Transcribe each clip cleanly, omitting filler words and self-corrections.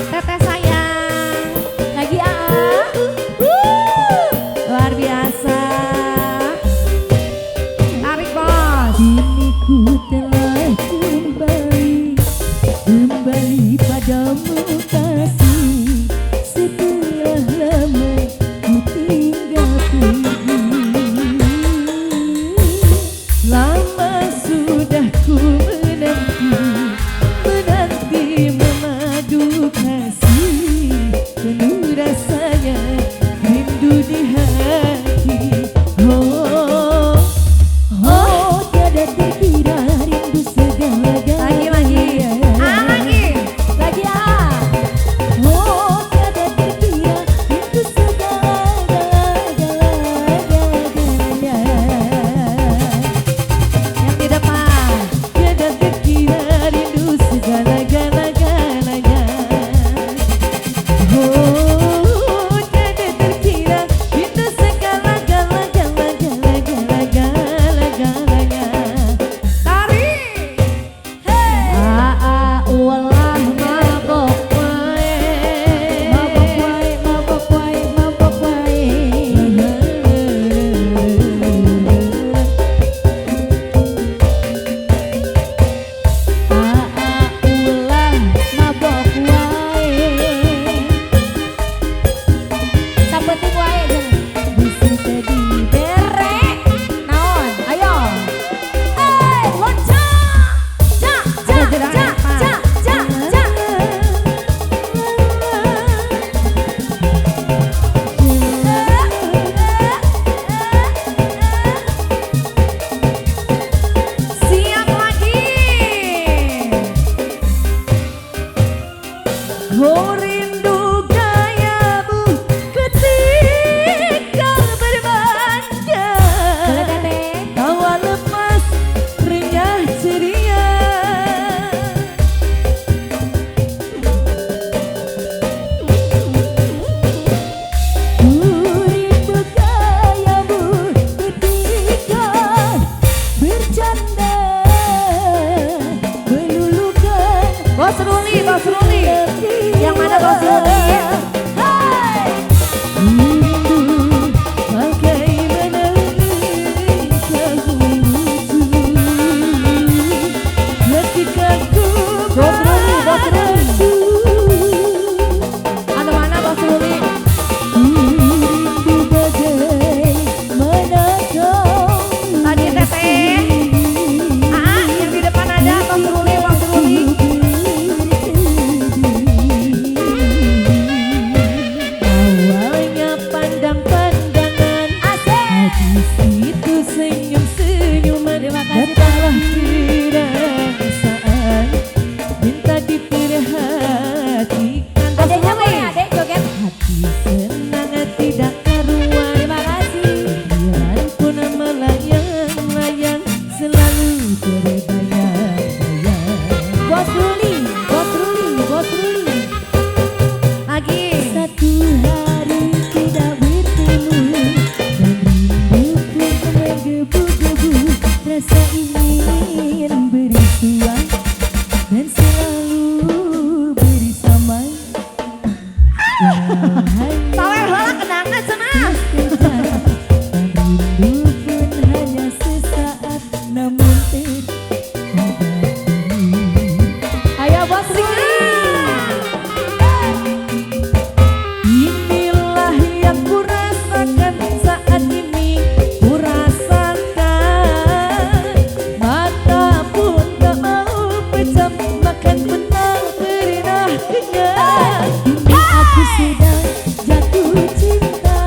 Teteh sayang, lagi luar biasa. Tarik bos. Kini ku telah kembali padamu kasih. Setelah lama ku tinggal pergi. Sawer heula kenangan cenah. Rindu pun hanya sesaat, namun Ayo bos Ruli. inilah yang kurasakan saat ini, kurasakan mata pun tak mau pejam, makan pun tak pernah kenyang. Kini aku sedang jatuh cinta,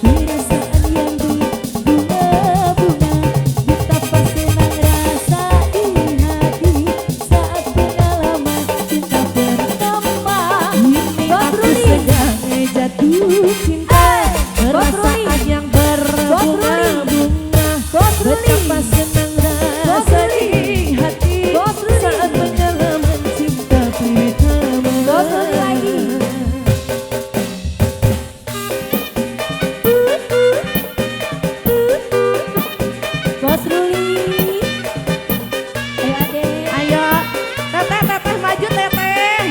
perasaan yang berbunga-bunga, betapa senang rasa di hati saat pengalaman cinta pertama. Kini aku sedang jatuh cinta, perasaan yang berbunga-bunga, betapa senang rasa di hati saat pengalaman cinta pertama. Bos Ruli lagi. Bos Ruli. Ayo Ade. Ayo, teteh maju teteh.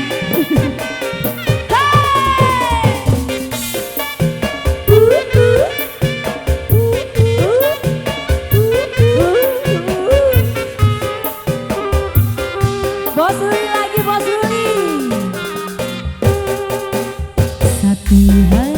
Bos Ruli lagi, Bos Ruli. Satu hari